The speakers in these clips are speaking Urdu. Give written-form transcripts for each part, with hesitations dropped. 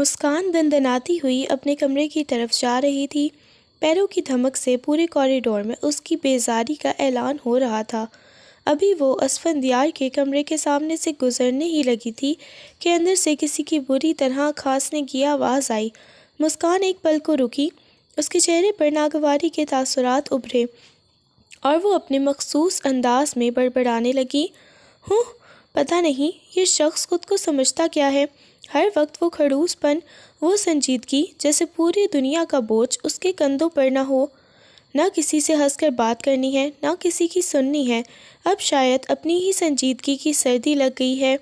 مسکان دندناتی ہوئی اپنے کمرے کی طرف جا رہی تھی۔ پیروں کی دھمک سے پورے کوریڈور میں اس کی بیزاری کا اعلان ہو رہا تھا۔ ابھی وہ اسفندیار کے کمرے کے سامنے سے گزرنے ہی لگی تھی کہ اندر سے کسی کی بری طرح کھانسنے کی آواز آئی۔ مسکان ایک پل کو رکی، اس کے چہرے پر ناگواری کے تاثرات ابھرے اور وہ اپنے مخصوص انداز میں بڑبڑانے لگی، ہوں، پتہ نہیں یہ شخص خود کو سمجھتا کیا ہے۔ ہر وقت وہ کھڑوس پن، وہ سنجیدگی، جیسے پوری دنیا کا بوجھ اس کے کندھوں پر نہ ہو۔ نہ کسی سے ہنس کر بات کرنی ہے، نہ کسی کی سننی ہے۔ اب شاید اپنی ہی سنجیدگی کی سردی لگ گئی ہے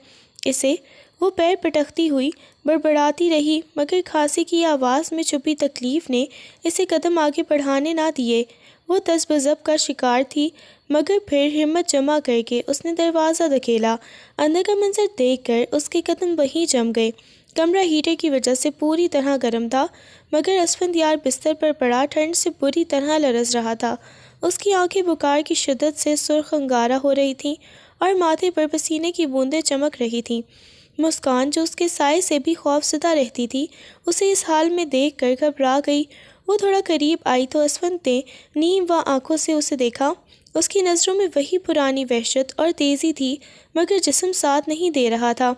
اسے۔ وہ پیر پٹکتی ہوئی بڑبڑاتی رہی، مگر کھانسی کی آواز میں چھپی تکلیف نے اسے قدم آگے بڑھانے نہ دیے۔ وہ تذبذب کا شکار تھی، مگر پھر ہمت جمع کر کے اس نے دروازہ دھکیلا۔ اندر کا منظر دیکھ کر اس کے قدم وہیں جم گئے۔ کمرہ ہیٹر کی وجہ سے پوری طرح گرم تھا، مگر اسفندیار بستر پر پڑا ٹھنڈ سے بری طرح لرز رہا تھا۔ اس کی آنکھیں بخار کی شدت سے سرخ انگارہ ہو رہی تھیں اور ماتھے پر پسینے کی بوندیں چمک رہی تھیں۔ مسکان، جو اس کے سائے سے بھی خوف زدہ رہتی تھی، اسے اس حال میں دیکھ کر گھبرا گئی۔ وہ تھوڑا قریب آئی تو اسفند نے نیم و آنکھوں سے اسے دیکھا۔ اس کی نظروں میں وہی پرانی وحشت اور تیزی تھی، مگر جسم ساتھ نہیں دے رہا تھا۔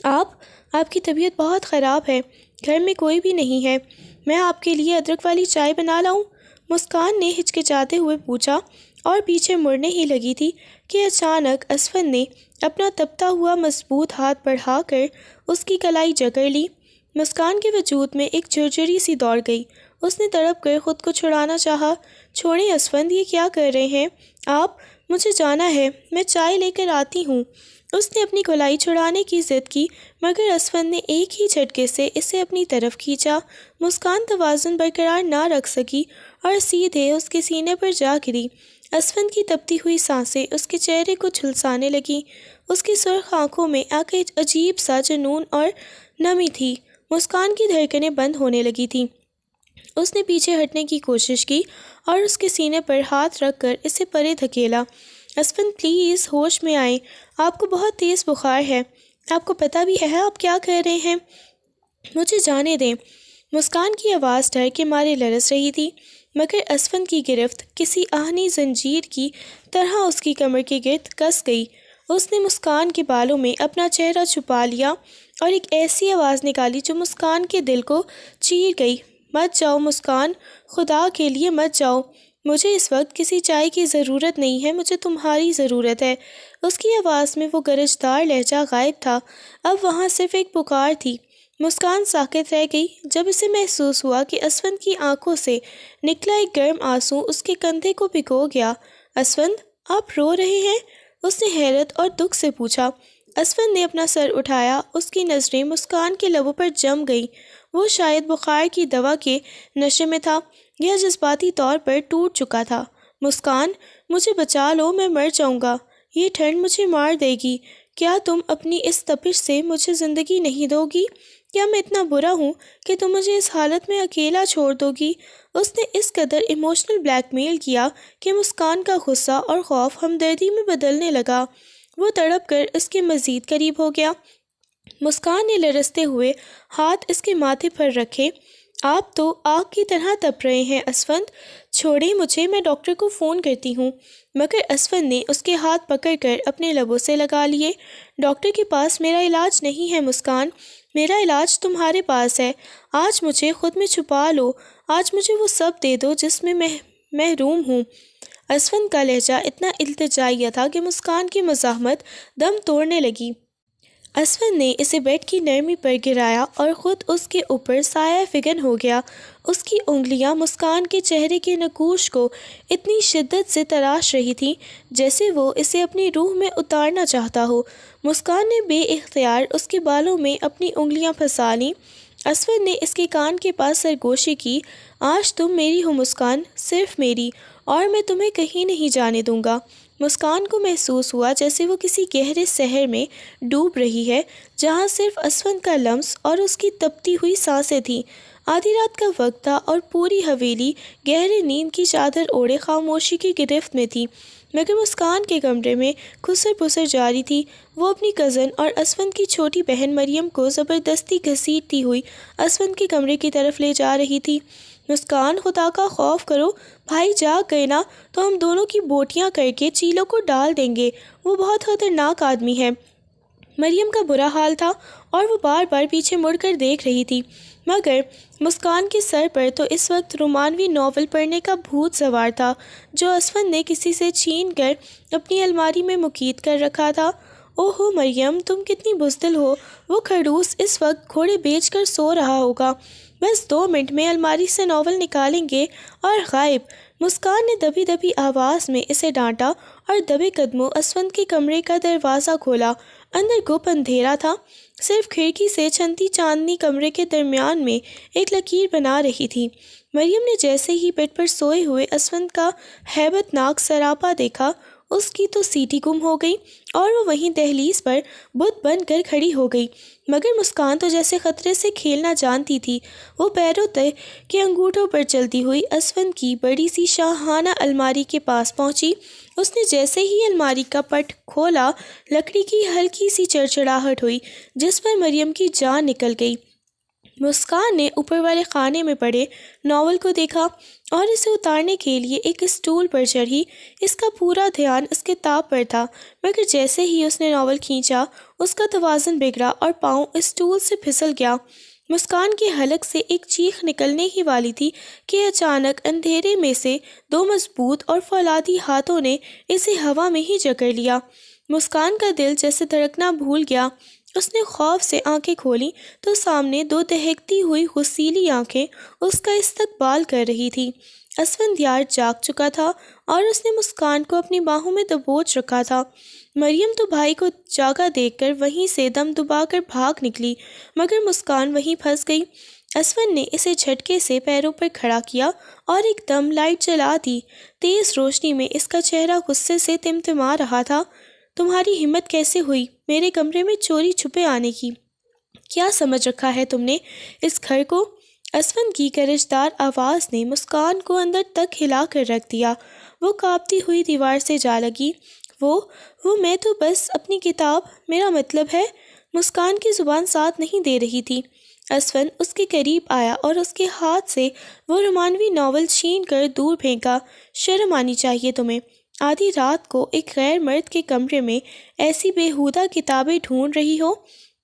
آپ کی طبیعت بہت خراب ہے، گھر میں کوئی بھی نہیں ہے، میں آپ کے لیے ادرک والی چائے بنا لاؤں؟ مسکان نے ہچکچاتے ہوئے پوچھا اور پیچھے مڑنے ہی لگی تھی کہ اچانک اسفند نے اپنا تپتا ہوا مضبوط ہاتھ بڑھا کر اس کی کلائی جکڑ لی۔ مسکان کے وجود میں ایک جھرجھری سی دوڑ گئی۔ اس نے تڑپ کر خود کو چھڑانا چاہا۔ چھوڑیں اسفند، یہ کیا کر رہے ہیں آپ؟ مجھے جانا ہے، میں چائے لے کر آتی ہوں۔ اس نے اپنی کلائی چھڑانے کی ضد کی، مگر اسفند نے ایک ہی جھٹکے سے اسے اپنی طرف کھینچا۔ مسکان توازن برقرار نہ رکھ سکی اور سیدھے اس کے سینے پر جا گری۔ اسفند کی تپتی ہوئی سانسیں اس کے چہرے کو جھلسانے لگیں۔ اس کی سرخ آنکھوں میں ایک عجیب سا جنون اور نمی تھی۔ مسکان کی دھڑکنیں بند ہونے لگی تھیں۔ اس نے پیچھے ہٹنے کی کوشش کی اور اس کے سینے پر ہاتھ رکھ کر اسے پرے دھکیلا۔ اسفند، پلیز ہوش میں آئیں، آپ کو بہت تیز بخار ہے، آپ کو پتہ بھی ہے آپ کیا کر رہے ہیں؟ مجھے جانے دیں۔ مسکان کی آواز ڈر کے مارے لرز رہی تھی، مگر اسفند کی گرفت کسی آہنی زنجیر کی طرح اس کی کمر کے گرد کس گئی۔ اس نے مسکان کے بالوں میں اپنا چہرہ چھپا لیا اور ایک ایسی آواز نکالی جو مسکان کے دل کو چیر گئی، مت جاؤ مسکان، خدا کے لیے مت جاؤ، مجھے اس وقت کسی چائے کی ضرورت نہیں ہے، مجھے تمہاری ضرورت ہے۔ اس کی آواز میں وہ گرجدار لہجہ غائب تھا، اب وہاں صرف ایک پکار تھی۔ مسکان ساکت رہ گئی جب اسے محسوس ہوا کہ اسفند کی آنکھوں سے نکلا ایک گرم آنسو اس کے کندھے کو بھگو گیا۔ اسفند، آپ رو رہے ہیں؟ اس نے حیرت اور دکھ سے پوچھا۔ اسفند نے اپنا سر اٹھایا، اس کی نظریں مسکان کے لبوں پر جم گئیں۔ وہ شاید بخار کی دوا کے نشے میں تھا یا جذباتی طور پر ٹوٹ چکا تھا۔ مسکان، مجھے بچا لو، میں مر جاؤں گا، یہ ٹھنڈ مجھے مار دے گی، کیا تم اپنی اس تپش سے مجھے زندگی نہیں دو گی؟ کیا میں اتنا برا ہوں کہ تم مجھے اس حالت میں اکیلا چھوڑ دو گی؟ اس نے اس قدر ایموشنل بلیک میل کیا کہ مسکان کا غصہ اور خوف ہمدردی میں بدلنے لگا۔ وہ تڑپ کر اس کے مزید قریب ہو گیا۔ مسکان نے لرزتے ہوئے ہاتھ اس کے ماتھے پر رکھے۔ آپ تو آگ کی طرح تپ رہے ہیں اسفند، چھوڑیں مجھے، میں ڈاکٹر کو فون کرتی ہوں۔ مگر اسفند نے اس کے ہاتھ پکڑ کر اپنے لبوں سے لگا لیے۔ ڈاکٹر کے پاس میرا علاج نہیں ہے مسکان، میرا علاج تمہارے پاس ہے۔ آج مجھے خود میں چھپا لو، آج مجھے وہ سب دے دو جس میں محروم ہوں۔ اسفند کا لہجہ اتنا التجائیہ تھا کہ مسکان کی مزاحمت دم توڑنے لگی۔ اسفند نے اسے بیڈ کی نرمی پر گرایا اور خود اس کے اوپر سایہ فگن ہو گیا۔ اس کی انگلیاں مسکان کے چہرے کے نقوش کو اتنی شدت سے تراش رہی تھیں جیسے وہ اسے اپنی روح میں اتارنا چاہتا ہو۔ مسکان نے بے اختیار اس کے بالوں میں اپنی انگلیاں پھنسا لیں۔ اسفند نے اس کے کان کے پاس سرگوشی کی۔ آج تم میری ہو مسکان، صرف میری، اور میں تمہیں کہیں نہیں جانے دوں گا۔ مسکان کو محسوس ہوا جیسے وہ کسی گہرے سحر میں ڈوب رہی ہے جہاں صرف اسفند کا لمس اور اس کی تپتی ہوئی سانسیں تھیں۔ آدھی رات کا وقت تھا اور پوری حویلی گہرے نیند کی چادر اوڑھے خاموشی کی گرفت میں تھی، مگر مسکان کے کمرے میں کھسر پسر جاری تھی۔ وہ اپنی کزن اور اسفند کی چھوٹی بہن مریم کو زبردستی گھسیٹتی ہوئی اسفند کے کمرے کی طرف لے جا رہی تھی۔ مسکان، خدا کا خوف کرو، بھائی جاگ گئے نا تو ہم دونوں کی بوٹیاں کر کے چیلوں کو ڈال دیں گے، وہ بہت خطرناک آدمی ہے۔ مریم کا برا حال تھا اور وہ بار بار پیچھے مڑ کر دیکھ رہی تھی، مگر مسکان کے سر پر تو اس وقت رومانوی ناول پڑھنے کا بھوت سوار تھا جو اسفند نے کسی سے چھین کر اپنی الماری میں مقید کر رکھا تھا۔ اوہو مریم، تم کتنی بزدل ہو، وہ خڑوس اس وقت گھوڑے بیچ کر سو رہا ہوگا، بس 2 منٹ میں الماری سے ناول نکالیں گے اور غائب۔ مسکان نے دبی دبی آواز میں اسے ڈانٹا اور دبے قدموں اسفند کے کمرے کا دروازہ کھولا۔ اندر گپ اندھیرا تھا، صرف کھڑکی سے چھنتی چاندنی کمرے کے درمیان میں ایک لکیر بنا رہی تھی۔ مریم نے جیسے ہی بیڈ پر سوئے ہوئے اسفند کا ہیبت ناک سراپا دیکھا، اس کی تو سیٹی گم ہو گئی اور وہ وہیں دہلیز پر بت بن کر کھڑی ہو گئی۔ مگر مسکان تو جیسے خطرے سے کھیلنا جانتی تھی، وہ پیروں کے انگوٹھوں پر چلتی ہوئی اسفند کی بڑی سی شاہانہ الماری کے پاس پہنچی۔ اس نے جیسے ہی الماری کا پٹ کھولا، لکڑی کی ہلکی سی چڑچڑاہٹ ہوئی جس پر مریم کی جان نکل گئی۔ مسکان نے اوپر والے خانے میں پڑے ناول کو دیکھا اور اسے اتارنے کے لیے ایک اسٹول پر چڑھی۔ اس کا پورا دھیان اس کتاب پر تھا، مگر جیسے ہی اس نے ناول کھینچا، اس کا توازن بگڑا اور پاؤں اسٹول سے پھسل گیا۔ مسکان کے حلق سے ایک چیخ نکلنے ہی والی تھی کہ اچانک اندھیرے میں سے 2 مضبوط اور فولادی ہاتھوں نے اسے ہوا میں ہی جکڑ لیا۔ مسکان کا دل جیسے دھڑکنا بھول گیا۔ اس نے خوف سے آنکھیں کھولیں تو سامنے 2 دہکتی ہوئی غسیلی آنکھیں اس کا استقبال کر رہی تھی۔ اسفندیار جاگ چکا تھا اور اس نے مسکان کو اپنی باہوں میں دبوچ رکھا تھا۔ مریم تو بھائی کو جاگا دیکھ کر وہیں سے دم دبا کر بھاگ نکلی، مگر مسکان وہیں پھنس گئی۔ اسفند نے اسے جھٹکے سے پیروں پر کھڑا کیا اور ایک دم لائٹ جلا دی۔ تیز روشنی میں اس کا چہرہ غصے سے تمتما رہا تھا۔ تمہاری ہمت کیسے ہوئی میرے کمرے میں چوری چھپے آنے کی؟ کیا سمجھ رکھا ہے تم نے اس گھر کو؟ اسفند کی گرجدار آواز نے مسکان کو اندر تک ہلا کر رکھ دیا۔ وہ کانپتی ہوئی دیوار سے جا لگی۔ وہ میں تو بس اپنی کتاب، میرا مطلب ہے۔ مسکان کی زبان ساتھ نہیں دے رہی تھی۔ اسفند اس کے قریب آیا اور اس کے ہاتھ سے وہ رومانوی ناول چھین کر دور پھینکا۔ شرم آنی چاہیے تمہیں، آدھی رات کو ایک غیر مرد کے کمرے میں ایسی بیہودہ کتابیں ڈھونڈ رہی ہو۔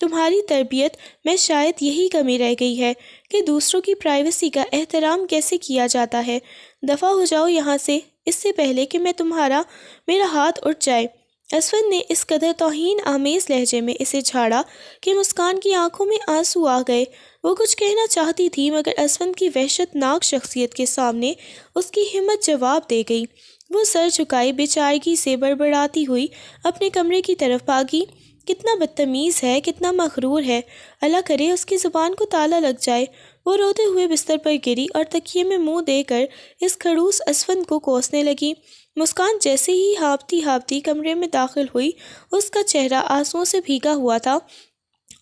تمہاری تربیت میں شاید یہی کمی رہ گئی ہے کہ دوسروں کی پرائیویسی کا احترام کیسے کیا جاتا ہے۔ دفع ہو جاؤ یہاں سے، اس سے پہلے کہ میرا ہاتھ اٹھ جائے۔ اسفند نے اس قدر توہین آمیز لہجے میں اسے جھاڑا کہ مسکان کی آنکھوں میں آنسو آ گئے۔ وہ کچھ کہنا چاہتی تھی مگر اسفند کی وحشت ناک شخصیت کے سامنے اس کی ہمت جواب دے گئی۔ وہ سر جھکائے بیچارگی سے بڑبڑاتی ہوئی اپنے کمرے کی طرف بھاگی۔ کتنا بدتمیز ہے، کتنا مغرور ہے، اللہ کرے اس کی زبان کو تالا لگ جائے۔ وہ روتے ہوئے بستر پر گری اور تکیے میں منہ دے کر اس خڑوس اسفند کو کوسنے لگی۔ مسکان جیسے ہی ہانپتی ہانپتی کمرے میں داخل ہوئی، اس کا چہرہ آنسوؤں سے بھیگا ہوا تھا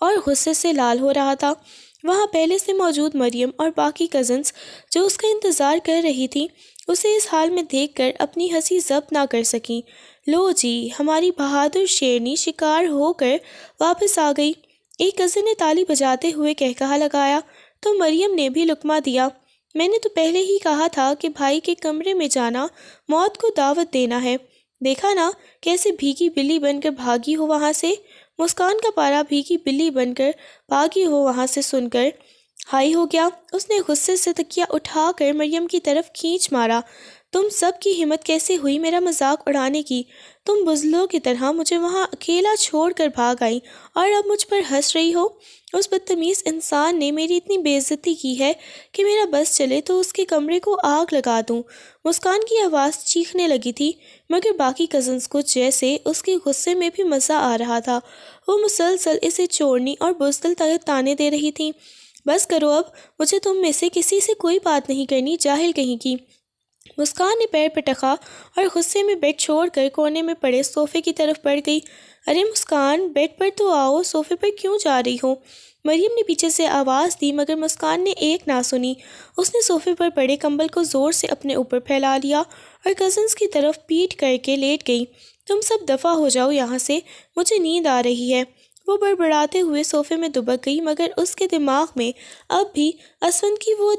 اور غصے سے لال ہو رہا تھا۔ وہاں پہلے سے موجود مریم اور باقی کزنز جو اس کا انتظار کر رہی تھیں، اسے اس حال میں دیکھ کر اپنی ہنسی ضبط نہ کر سکیں۔ لو جی، ہماری بہادر شیرنی شکار ہو کر واپس آ گئی، ایک کزن نے تالی بجاتے ہوئے کہا لگایا، تو مریم نے بھی لقمہ دیا۔ میں نے تو پہلے ہی کہا تھا کہ بھائی کے کمرے میں جانا موت کو دعوت دینا ہے۔ دیکھا نا کیسے بھیگی بلی بن کر بھاگی ہو وہاں سے۔ مسکان کا پارا بھیگی بلی بن کر بھاگی ہو وہاں سے سن کر ہائی ہو گیا۔ اس نے غصے سے تکیہ اٹھا کر مریم کی طرف کھینچ مارا۔ تم سب کی ہمت کیسے ہوئی میرا مذاق اڑانے کی؟ تم بزدلوں کی طرح مجھے وہاں اکیلا چھوڑ کر بھاگ آئی اور اب مجھ پر ہنس رہی ہو؟ اس بدتمیز انسان نے میری اتنی بے عزتی کی ہے کہ میرا بس چلے تو اس کے کمرے کو آگ لگا دوں۔ مسکان کی آواز چیخنے لگی تھی، مگر باقی کزنز کو جیسے اس کے غصے میں بھی مزہ آ رہا تھا۔ وہ مسلسل اسے چوڑنی اور بزدل تانے دے رہی تھیں۔ بس کرو اب، مجھے تم میں سے کسی سے کوئی بات نہیں کرنی، جاہل کہیں کی۔ مسکان نے پیر پٹکا اور غصے میں بیڈ چھوڑ کر کونے میں پڑے صوفے کی طرف بڑھ گئی۔ ارے مسکان، بیڈ پر تو آؤ، صوفے پر کیوں جا رہی ہو؟ مریم نے پیچھے سے آواز دی مگر مسکان نے ایک نہ سنی۔ اس نے صوفے پر پڑے کمبل کو زور سے اپنے اوپر پھیلا لیا اور کزنس کی طرف پیٹ کر کے لیٹ گئی۔ تم سب دفع ہو جاؤ یہاں سے، مجھے نیند آ رہی ہے۔ وہ بڑبڑاتے ہوئے صوفے میں دبک گئی مگر اس کے دماغ میں اب بھی اسفند کی وہ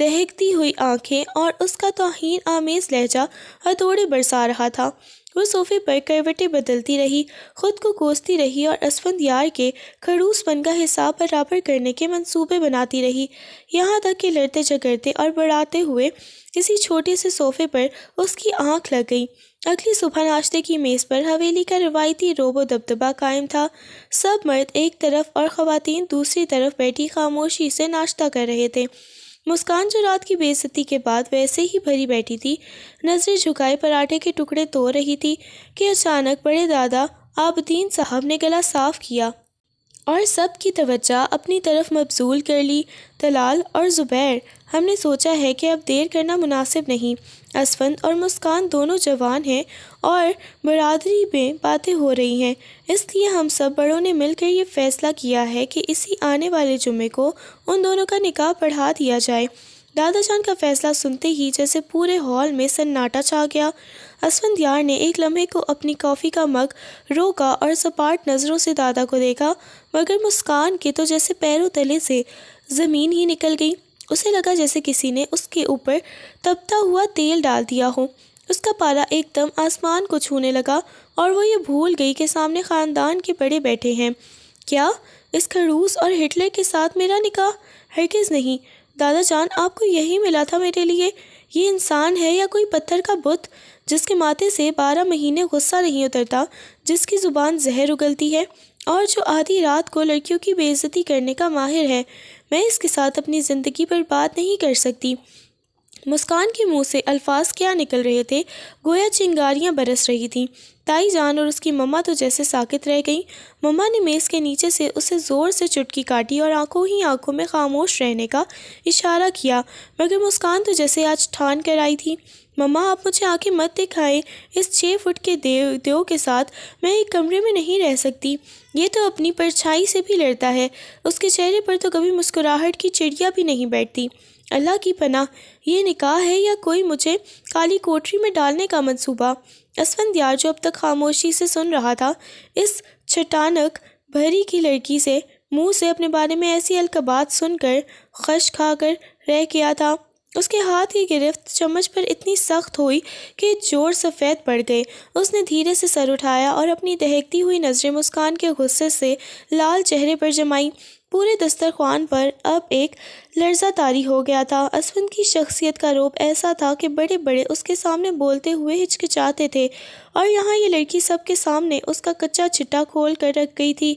دہکتی ہوئی آنکھیں اور اس کا توہین آمیز لہجہ ہتھوڑے برسا رہا تھا۔ وہ صوفے پر کروٹیں بدلتی رہی، خود کو کوستی رہی اور اسفند یار کے خڑوس پن کا حساب برابر کرنے کے منصوبے بناتی رہی، یہاں تک کہ لڑتے جھگڑتے اور بڑھاتے ہوئے کسی چھوٹے سے صوفے پر اس کی آنکھ لگ گئی۔ اگلی صبح ناشتے کی میز پر حویلی کا روایتی روب و دبدبہ قائم تھا۔ سب مرد ایک طرف اور خواتین دوسری طرف بیٹھی خاموشی سے ناشتہ کر رہے تھے۔ مسکان جو رات کی بے عزتی کے بعد ویسے ہی بھری بیٹھی تھی، نظریں جھکائے پراٹھے کے ٹکڑے توڑ رہی تھی کہ اچانک بڑے دادا عابدین صاحب نے گلا صاف کیا اور سب کی توجہ اپنی طرف مبذول کر لی۔ طلال اور زبیر، ہم نے سوچا ہے کہ اب دیر کرنا مناسب نہیں۔ اسفند اور مسکان دونوں جوان ہیں اور برادری میں باتیں ہو رہی ہیں، اس لیے ہم سب بڑوں نے مل کر یہ فیصلہ کیا ہے کہ اسی آنے والے جمعے کو ان دونوں کا نکاح پڑھا دیا جائے۔ دادا جان کا فیصلہ سنتے ہی جیسے پورے ہال میں سناٹا چھا گیا۔ اسفند یار نے ایک لمحے کو اپنی کافی کا مگ روکا اور سپاٹ نظروں سے دادا کو دیکھا، مگر مسکان کے تو جیسے پیروں تلے سے زمین ہی نکل گئی۔ اسے لگا جیسے کسی نے اس کے اوپر تپتا ہوا تیل ڈال دیا ہو۔ اس کا پارا ایک دم آسمان کو چھونے لگا اور وہ یہ بھول گئی کہ سامنے خاندان کے بڑے بیٹھے ہیں۔ کیا اس خڑوس اور ہٹلر کے ساتھ میرا نکاح؟ ہرگز نہیں دادا جان، آپ کو یہی ملا تھا میرے لیے؟ یہ انسان ہے یا کوئی پتھر کا بت جس کے ماتھے سے 12 مہینے غصہ نہیں اترتا، جس کی زبان زہر اگلتی ہے اور جو آدھی رات کو لڑکیوں کی بے عزتی کرنے کا ماہر ہے؟ میں اس کے ساتھ اپنی زندگی پر بات نہیں کر سکتی۔ مسکان کے منہ سے الفاظ کیا نکل رہے تھے، گویا چنگاریاں برس رہی تھیں۔ تائی جان اور اس کی مما تو جیسے ساکت رہ گئیں۔ مما نے میز کے نیچے سے اسے زور سے چٹکی کاٹی اور آنکھوں ہی آنکھوں میں خاموش رہنے کا اشارہ کیا، مگر مسکان تو جیسے آج ٹھان کر آئی تھی۔ مما، آپ مجھے آنکھیں مت دکھائیں، اس 6 فٹ کے دیو کے ساتھ میں ایک کمرے میں نہیں رہ سکتی۔ یہ تو اپنی پرچھائی سے بھی لڑتا ہے، اس کے چہرے پر تو کبھی مسکراہٹ کی چڑیا بھی نہیں بیٹھتی۔ اللہ کی پناہ، یہ نکاح ہے یا کوئی مجھے کالی کوٹری میں ڈالنے کا منصوبہ؟ اسفند یار جو اب تک خاموشی سے سن رہا تھا، اس چھٹانک بھری کی لڑکی سے منہ سے اپنے بارے میں ایسی القابات سن کر خش کھا کر رہ گیا تھا۔ اس کے ہاتھ کی گرفت چمچ پر اتنی سخت ہوئی کہ جوڑ سفید پڑ گئے۔ اس نے دھیرے سے سر اٹھایا اور اپنی دہکتی ہوئی نظریں مسکان کے غصے سے لال چہرے پر جمائیں۔ پورے دسترخوان پر اب ایک لرزہ طاری ہو گیا تھا۔ اسفند کی شخصیت کا رعب ایسا تھا کہ بڑے بڑے اس کے سامنے بولتے ہوئے ہچکچاتے تھے، اور یہاں یہ لڑکی سب کے سامنے اس کا کچا چٹا کھول کر رکھ گئی تھی۔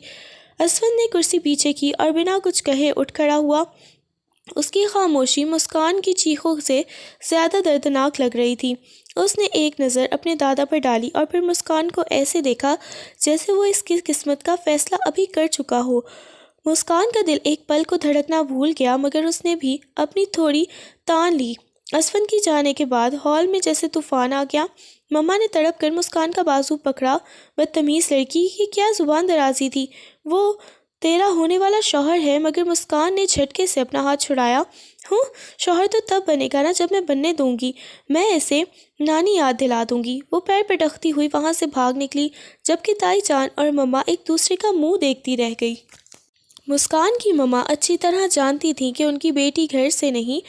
اسفند نے کرسی پیچھے کی اور بنا کچھ کہے اٹھ کھڑا ہوا۔ اس کی خاموشی مسکان کی چیخوں سے زیادہ دردناک لگ رہی تھی۔ اس نے ایک نظر اپنے دادا پر ڈالی اور پھر مسکان کو ایسے دیکھا جیسے وہ اس کی قسمت کا فیصلہ ابھی کر چکا ہو۔ مسکان کا دل ایک پل کو دھڑکنا بھول گیا، مگر اس نے بھی اپنی تھوڑی تان لی۔ اسفند کی جانے کے بعد ہال میں جیسے طوفان آ گیا۔ مما نے تڑپ کر مسکان کا بازو پکڑا۔ بدتمیز لڑکی، یہ کیا زبان درازی تھی؟ وہ تیرا ہونے والا شوہر ہے۔ مگر مسکان نے جھٹکے سے اپنا ہاتھ چھڑایا۔ ہوں، شوہر تو تب بنے گا نا جب میں بننے دوں گی، میں اسے نانی یاد دلا دوں گی۔ وہ پیر پٹکتی ہوئی وہاں سے بھاگ نکلی، جبکہ تائی جان اور مما ایک دوسرے کا منہ دیکھتی رہ گئی۔ مسکان کی مما اچھی طرح جانتی تھیں کہ ان کی بیٹی گھر سے نہیں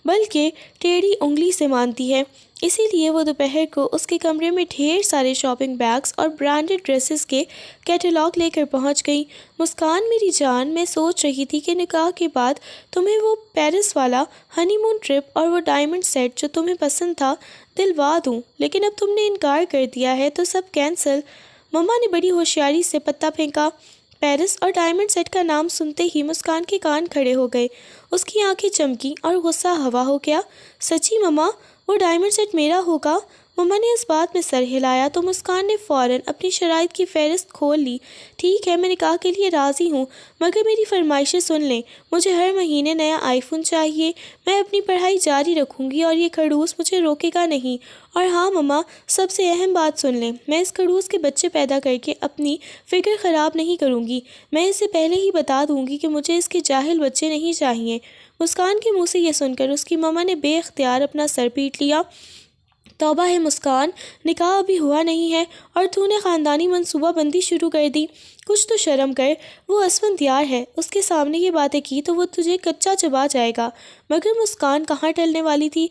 بلکہ ٹیڑھی انگلی سے مانتی ہے، اسی لیے وہ دوپہر کو اس کے کمرے میں ڈھیر سارے شاپنگ بیگز اور برانڈڈ ڈریسز کے کیٹلاگ لے کر پہنچ گئی۔ مسکان میری جان، میں سوچ رہی تھی کہ نکاح کے بعد تمہیں وہ پیرس والا ہنی مون ٹرپ اور وہ ڈائمنڈ سیٹ جو تمہیں پسند تھا دلوا دوں، لیکن اب تم نے انکار کر دیا ہے تو سب کینسل۔ مما نے بڑی ہوشیاری سے پتہ پھینکا۔ پیرس اور ڈائمنڈ سیٹ کا نام سنتے ہی مسکان کے کان کھڑے ہو گئے، اس کی آنکھیں چمکیں اور غصہ ہوا ہو گیا۔ سچی مما، وہ ڈائمنڈ سیٹ میرا ہوگا؟ مما نے اس بات میں سر ہلایا تو مسکان نے فوراً اپنی شرائط کی فہرست کھول لی۔ ٹھیک ہے، میں نکاح کے لیے راضی ہوں، مگر میری فرمائشیں سن لیں۔ مجھے ہر مہینے نیا آئی فون چاہیے، میں اپنی پڑھائی جاری رکھوں گی اور یہ کھڑوس مجھے روکے گا نہیں۔ اور ہاں مما، سب سے اہم بات سن لیں، میں اس کھڑوس کے بچے پیدا کر کے اپنی فکر خراب نہیں کروں گی۔ میں اسے پہلے ہی بتا دوں گی کہ مجھے اس کے جاہل بچے نہیں چاہیے۔ مسکان کے منہ سے یہ سن کر اس کی ماما نے بے اختیار اپنا سر پیٹ لیا۔ توبہ ہے مسکان، نکاح ابھی ہوا نہیں ہے اور تو نے خاندانی منصوبہ بندی شروع کر دی۔ کچھ تو شرم کر، وہ اسفندیار ہے، اس کے سامنے یہ باتیں کی تو وہ تجھے کچا چبا جائے گا۔ مگر مسکان کہاں ٹلنے والی تھی۔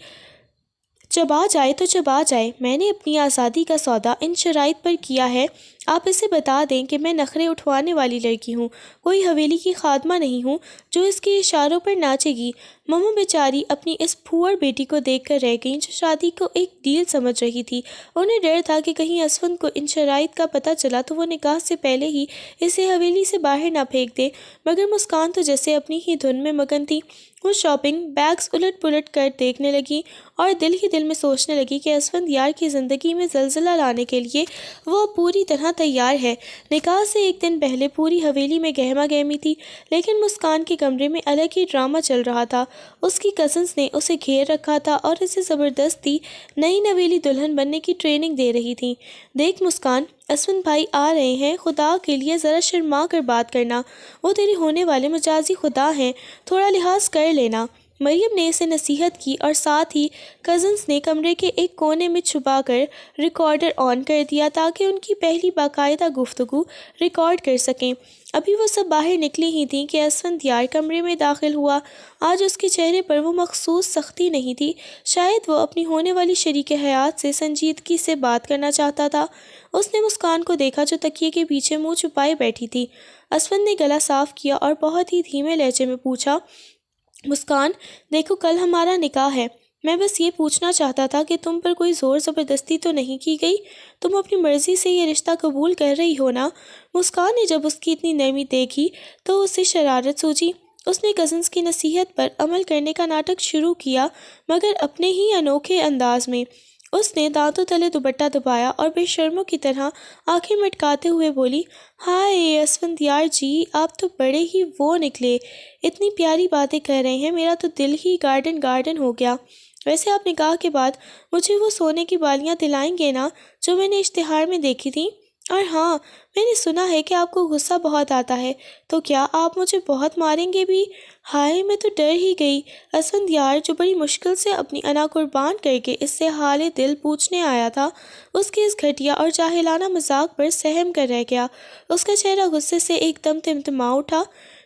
چبا جائے تو چبا جائے، میں نے اپنی آزادی کا سودا ان شرائط پر کیا ہے۔ آپ اسے بتا دیں کہ میں نخرے اٹھوانے والی لڑکی ہوں، کوئی حویلی کی خادمہ نہیں ہوں جو اس کے اشاروں پر ناچے گی۔ مما بیچاری اپنی اس پھوڑ بیٹی کو دیکھ کر رہ گئیں جو شادی کو ایک ڈیل سمجھ رہی تھی۔ انہیں ڈر تھا کہ کہیں اسفند کو ان شرائط کا پتہ چلا تو وہ نکاح سے پہلے ہی اسے حویلی سے باہر نہ پھینک دے، مگر مسکان تو جیسے اپنی ہی دھن میں مگن تھی۔ وہ شاپنگ بیگز الٹ پلٹ کر دیکھنے لگی اور دل ہی دل میں سوچنے لگی کہ اسفندیار کی زندگی میں زلزلہ لانے کے لیے وہ پوری طرح تیار ہے۔ نکاح سے ایک دن پہلے پوری حویلی میں گہما گہمی تھی، لیکن مسکان کے کمرے میں الگ ہی ڈرامہ چل رہا تھا۔ اس کی کزنز نے اسے گھیر رکھا تھا اور اسے زبردستی نئی نویلی دلہن بننے کی ٹریننگ دے رہی تھیں۔ دیکھ مسکان، اسفند بھائی آ رہے ہیں، خدا کے لیے ذرا شرما کر بات کرنا، وہ تیرے ہونے والے مجازی خدا ہیں، تھوڑا لحاظ کر لینا۔ مریم نے اسے نصیحت کی اور ساتھ ہی کزنز نے کمرے کے ایک کونے میں چھپا کر ریکارڈر آن کر دیا تاکہ ان کی پہلی باقاعدہ گفتگو ریکارڈ کر سکیں۔ ابھی وہ سب باہر نکلی ہی تھیں کہ اسفندیار کمرے میں داخل ہوا۔ آج اس کے چہرے پر وہ مخصوص سختی نہیں تھی، شاید وہ اپنی ہونے والی شریک حیات سے سنجیدگی سے بات کرنا چاہتا تھا۔ اس نے مسکان کو دیکھا جو تکیے کے پیچھے منہ چھپائے بیٹھی تھی۔ اسفند نے گلا صاف کیا اور بہت ہی دھیمے لہجے میں پوچھا، مسکان دیکھو، کل ہمارا نکاح ہے، میں بس یہ پوچھنا چاہتا تھا کہ تم پر کوئی زور زبردستی تو نہیں کی گئی، تم اپنی مرضی سے یہ رشتہ قبول کر رہی ہو نا؟ مسکان نے جب اس کی اتنی نرمی دیکھی تو اسے شرارت سوچی۔ اس نے کزنز کی نصیحت پر عمل کرنے کا ناٹک شروع کیا، مگر اپنے ہی انوکھے انداز میں۔ اس نے دانتوں تلے دوپٹہ دبایا اور بے شرموں کی طرح آنکھیں مٹکاتے ہوئے بولی، ہائے اسفندیار جی، آپ تو بڑے ہی وہ نکلے، اتنی پیاری باتیں کر رہے ہیں، میرا تو دل ہی گارڈن گارڈن ہو گیا۔ ویسے آپ نکاح کے بعد مجھے وہ سونے کی بالیاں دلائیں گے نا جو میں نے اشتہار میں دیکھی تھیں؟ اور ہاں، میں نے سنا ہے کہ آپ کو غصہ بہت آتا ہے، تو کیا آپ مجھے بہت ماریں گے بھی؟ ہائے، میں تو ڈر ہی گئی۔ اسفندیار جو بڑی مشکل سے اپنی انا قربان کر کے اس سے حال دل پوچھنے آیا تھا، اس کے اس گھٹیا اور جاہلانہ مذاق پر سہم کر رہ گیا۔ اس کا چہرہ غصے سے ایک دم تمتما اٹھا،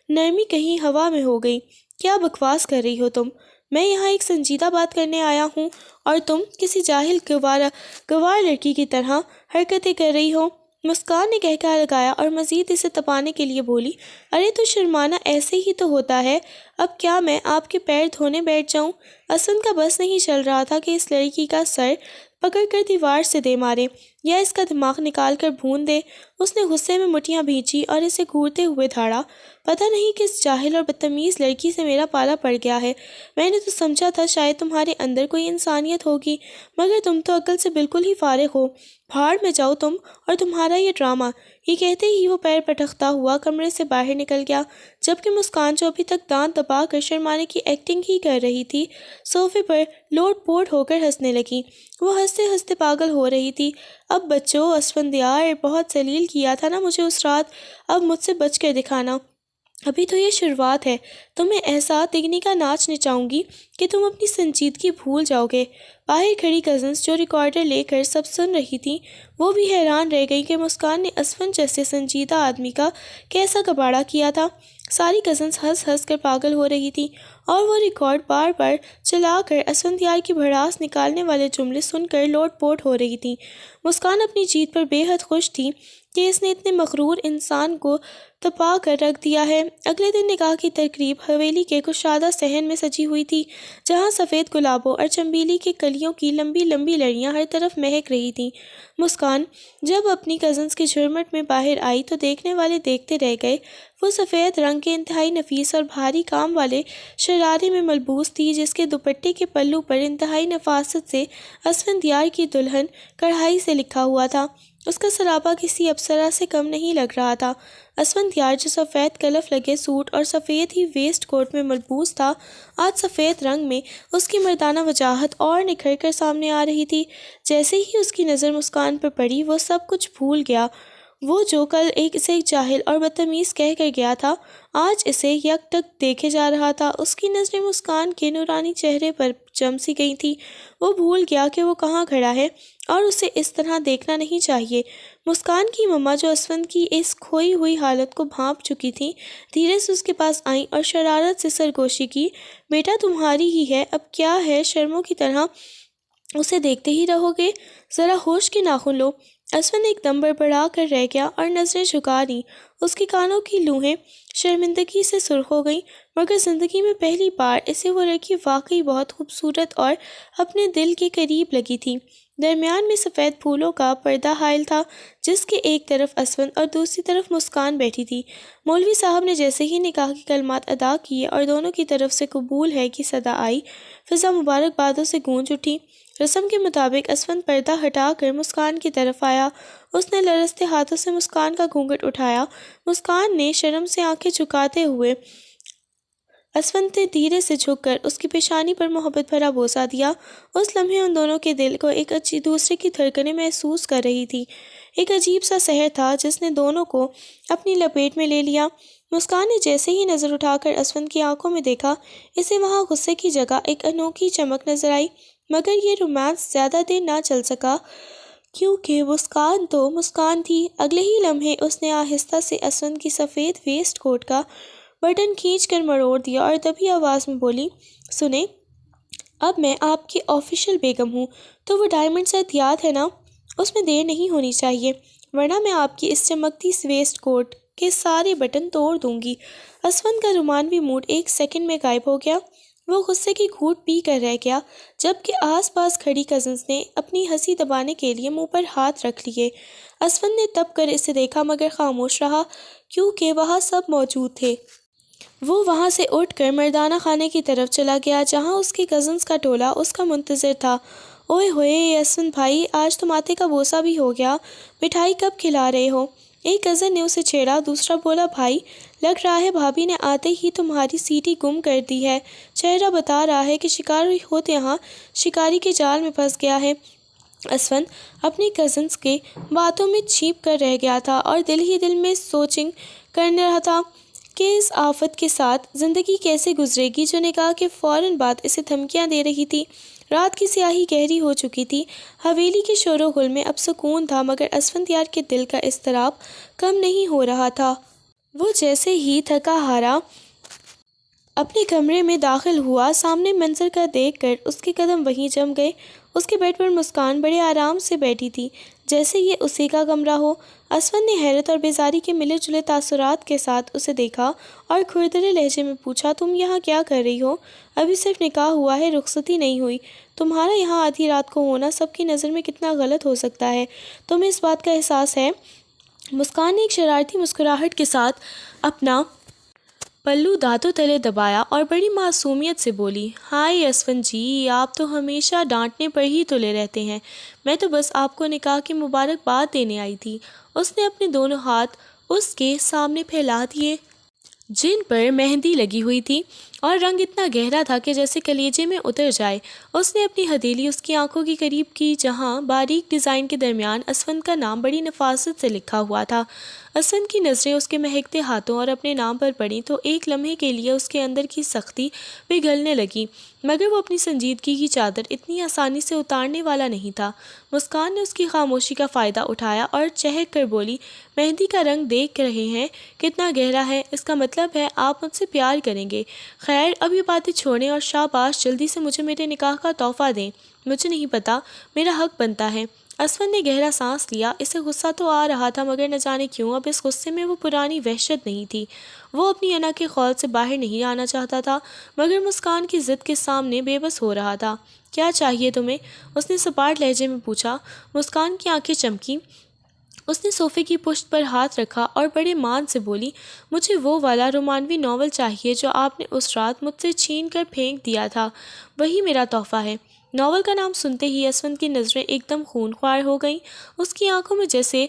نرمی کہیں ہوا میں ہو گئی۔ کیا بکواس کر رہی ہو تم؟ میں یہاں ایک سنجیدہ بات کرنے آیا ہوں اور تم کسی جاہل گوار لڑکی کی طرح حرکتیں کر رہی ہو۔ مسکان نے کہکہا لگایا اور مزید اسے تپانے کے لیے بولی، ارے تو شرمانا ایسے ہی تو ہوتا ہے، اب کیا میں آپ کے پیر دھونے بیٹھ جاؤں؟ اسفند کا بس نہیں چل رہا تھا کہ اس لڑکی کا سر پکڑ کر دیوار سے دے مارے یا اس کا دماغ نکال کر بھون دے۔ اس نے غصے میں مٹھیاں بھینچی اور اسے گھورتے ہوئے دھاڑا، پتہ نہیں کس جاہل اور بدتمیز لڑکی سے میرا پالا پڑ گیا ہے۔ میں نے تو سمجھا تھا شاید تمہارے اندر کوئی انسانیت ہوگی، مگر تم تو عقل سے بالکل ہی فارغ ہو۔ بھاڑ میں جاؤ تم اور تمہارا یہ ڈرامہ۔ یہ کہتے ہی وہ پیر پٹکتا ہوا کمرے سے باہر نکل گیا، جبکہ مسکان جو ابھی تک دانت دبا کر شرمانے کی ایکٹنگ ہی کر رہی تھی، صوفے پر لوٹ پوٹ ہو کر ہنسنے لگی۔ وہ ہنستے ہنستے پاگل ہو رہی تھی۔ اب بچوں، اسفندیار بہت ذلیل کیا تھا نا مجھے اس رات، اب مجھ سے بچ کر دکھانا، ابھی تو یہ شروعات ہے، تمہیں ایسا تگنی کا ناچ نچاؤں گی کہ تم اپنی سنجیدگی بھول جاؤ گے۔ باہر کھڑی کزنز جو ریکارڈر لے کر سب سن رہی تھیں، وہ بھی حیران رہ گئی کہ مسکان نے اسفند جیسے سنجیدہ آدمی کا کیسا کباڑہ کیا تھا۔ ساری کزنز ہنس ہنس کر پاگل ہو رہی تھیں اور وہ ریکارڈ بار بار چلا کر اسفندیار کی بھڑاس نکالنے والے جملے سن کر لوٹ پوٹ ہو رہی تھیں۔ مسکان اپنی جیت پر بے حد خوش تھی کہ اس نے اتنے مغرور انسان کو تپا کر رکھ دیا ہے۔ اگلے دن نکاح کی تقریب حویلی کے کشادہ صحن میں سجی ہوئی تھی، جہاں سفید گلابوں اور چنبیلی کے کلیوں کی لمبی لمبی لڑیاں ہر طرف مہک رہی تھیں۔ مسکان جب اپنی کزنز کے جھرمٹ میں باہر آئی تو دیکھنے والے دیکھتے رہ گئے۔ وہ سفید رنگ کے انتہائی نفیس اور بھاری کام والے شرارے میں ملبوس تھی، جس کے دوپٹے کے پلو پر انتہائی نفاست سے اسفندیار کی دلہن کڑھائی سے لکھا ہوا تھا۔ اس کا سراپا کسی اپسرا سے کم نہیں لگ رہا تھا۔ اسفندیار جو سفید کلف لگے سوٹ اور سفید ہی ویسٹ کوٹ میں ملبوس تھا، آج سفید رنگ میں اس کی مردانہ وجاہت اور نکھر کر سامنے آ رہی تھی۔ جیسے ہی اس کی نظر مسکان پر پڑی، وہ سب کچھ بھول گیا۔ وہ جو کل اسے ایک جاہل اور بدتمیز کہہ کر گیا تھا، آج اسے یک ٹک دیکھے جا رہا تھا۔ اس کی نظریں مسکان کے نورانی چہرے پر جم سی گئی تھیں۔ وہ بھول گیا کہ وہ کہاں کھڑا ہے اور اسے اس طرح دیکھنا نہیں چاہیے۔ مسکان کی مما، جو اسفند کی اس کھوئی ہوئی حالت کو بھانپ چکی تھیں، دھیرے سے اس کے پاس آئیں اور شرارت سے سرگوشی کی۔ بیٹا تمہاری ہی ہے، اب کیا ہے، شرموں کی طرح اسے دیکھتے ہی رہو گے؟ ذرا ہوش کے ناخن لو۔ اسفند ایک دم بڑبڑا کر رہ گیا اور نظریں جھکا لیں۔ اس کے کانوں کی لوحیں شرمندگی سے سرخ ہو گئیں، مگر زندگی میں پہلی بار اسے وہ لڑکی واقعی بہت خوبصورت اور اپنے دل کے قریب لگی تھی۔ درمیان میں سفید پھولوں کا پردہ حائل تھا، جس کے ایک طرف اسفند اور دوسری طرف مسکان بیٹھی تھی۔ مولوی صاحب نے جیسے ہی نکاح کے کلمات ادا کیے اور دونوں کی طرف سے قبول ہے کی صدا آئی، فضا مبارکبادوں سے گونج اٹھی۔ رسم کے مطابق اسفند پردہ ہٹا کر مسکان کی طرف آیا۔ اس نے لرزتے ہاتھوں سے مسکان کا گھونگھٹ اٹھایا۔ مسکان نے شرم سے آنکھیں جھکاتے ہوئے اسفند سے دھیرے سے جھک کر اس کی پیشانی پر محبت بھرا بوسہ دیا۔ اس لمحے ان دونوں کے دل کو ایک دوسرے کی دھڑکنیں محسوس کر رہی تھی۔ ایک عجیب سا سحر تھا جس نے دونوں کو اپنی لپیٹ میں لے لیا۔ مسکان نے جیسے ہی نظر اٹھا کر اسفند کی آنکھوں میں دیکھا، اسے وہاں غصے کی جگہ ایک انوکھی چمک نظر آئی، مگر یہ رومانس زیادہ دیر نہ چل سکا، کیونکہ مسکان تو مسکان تھی۔ اگلے ہی لمحے اس نے آہستہ سے اسفند کی سفید ویسٹ کوٹ کا بٹن کھینچ کر مروڑ دیا اور دبی آواز میں بولی، سنیں، اب میں آپ کی آفیشل بیگم ہوں، تو وہ ڈائمنڈ سیٹ یاد ہے نا؟ اس میں دیر نہیں ہونی چاہیے، ورنہ میں آپ کی اس چمکتی ویسٹ کوٹ کے سارے بٹن توڑ دوں گی۔ اسفند کا رومانوی موڈ ایک سیکنڈ میں غائب ہو گیا۔ وہ غصے کی گھونٹ پی کر رہ گیا، جبکہ آس پاس کھڑی کزنز نے اپنی ہنسی دبانے کے لیے منہ پر ہاتھ رکھ لیے۔ اسفند نے تب کر اسے دیکھا مگر خاموش رہا، کیونکہ وہاں سب موجود تھے۔ وہ وہاں سے اٹھ کر مردانہ خانے کی طرف چلا گیا، جہاں اس کی کزنز کا ٹولہ اس کا منتظر تھا۔ اوئے ہوئے اسفند بھائی، آج تو ماتھے کا بوسہ بھی ہو گیا، مٹھائی کب کھلا رہے ہو؟ ایک کزن نے اسے چھیڑا، دوسرا بولا، بھائی لگ رہا ہے بھابھی نے آتے ہی تمہاری سیٹی گم کر دی ہے، چہرہ بتا رہا ہے کہ شکار خود یہاں شکاری کے جال میں پھنس گیا ہے۔ اسفند اپنی کزنز کے باتوں میں چھپ کر رہ گیا تھا اور دل ہی دل میں سوچنگ کر رہا تھا کہ اس آفت کے ساتھ زندگی کیسے گزرے گی جو نکاح کے فوراً بعد اسے دھمکیاں دے رہی تھی۔ رات کی سیاہی گہری ہو چکی تھی، حویلی کے شور و غل میں اب سکون تھا، مگر اسفندیار کے دل کا اضطراب کم نہیں ہو رہا تھا۔ وہ جیسے ہی تھکا ہارا اپنے کمرے میں داخل ہوا، سامنے منظر کا دیکھ کر اس کے قدم وہیں جم گئے۔ اس کے بیڈ پر مسکان بڑے آرام سے بیٹھی تھی، جیسے یہ اسی کا کمرہ ہو۔ اسفند نے حیرت اور بیزاری کے ملے جلے تاثرات کے ساتھ اسے دیکھا اور کھردرے لہجے میں پوچھا، تم یہاں کیا کر رہی ہو؟ ابھی صرف نکاح ہوا ہے، رخصتی نہیں ہوئی۔ تمہارا یہاں آدھی رات کو ہونا سب کی نظر میں کتنا غلط ہو سکتا ہے، تمہیں اس بات کا احساس ہے؟ مسکان نے ایک شرارتی مسکراہٹ کے ساتھ اپنا پلو دانتوں تلے دبایا اور بڑی معصومیت سے بولی، ہائے اسفند جی، آپ تو ہمیشہ ڈانٹنے پر ہی تلے رہتے ہیں، میں تو بس آپ کو نکاح کی مبارکباد دینے آئی تھی۔ اس نے اپنے دونوں ہاتھ اس کے سامنے پھیلا دیے، جن پر مہندی لگی ہوئی تھی اور رنگ اتنا گہرا تھا کہ جیسے کلیجے میں اتر جائے۔ اس نے اپنی ہتھیلی اس کی آنکھوں کے قریب کی، جہاں باریک ڈیزائن کے درمیان اسفند کا نام بڑی نفاست سے لکھا ہوا تھا۔ اسفند کی نظریں اس کے مہکتے ہاتھوں اور اپنے نام پر پڑیں تو ایک لمحے کے لیے اس کے اندر کی سختی پگھلنے لگی، مگر وہ اپنی سنجیدگی کی چادر اتنی آسانی سے اتارنے والا نہیں تھا۔ مسکان نے اس کی خاموشی کا فائدہ اٹھایا اور چہک کر بولی، مہندی کا رنگ دیکھ رہے ہیں کتنا گہرا ہے، اس کا مطلب ہے آپ مجھ سے پیار کریں گے۔ خیر اب یہ باتیں چھوڑیں اور شاباش جلدی سے مجھے میرے نکاح کا تحفہ دیں، مجھے نہیں پتا، میرا حق بنتا ہے۔ اسفند نے گہرا سانس لیا، اسے غصہ تو آ رہا تھا مگر نہ جانے کیوں اب اس غصے میں وہ پرانی وحشت نہیں تھی۔ وہ اپنی انا کے خول سے باہر نہیں آنا چاہتا تھا، مگر مسکان کی ضد کے سامنے بے بس ہو رہا تھا۔ کیا چاہیے تمہیں؟ اس نے سپاٹ لہجے میں پوچھا۔ مسکان کی آنکھیں چمکیں، اس نے صوفے کی پشت پر ہاتھ رکھا اور بڑے مان سے بولی، مجھے وہ والا رومانوی ناول چاہیے جو آپ نے اس رات مجھ سے چھین کر پھینک دیا تھا، وہی میرا تحفہ ہے۔ ناول کا نام سنتے ہی اسفند کی نظریں ایک دم خون خوار ہو گئیں، اس کی آنکھوں میں جیسے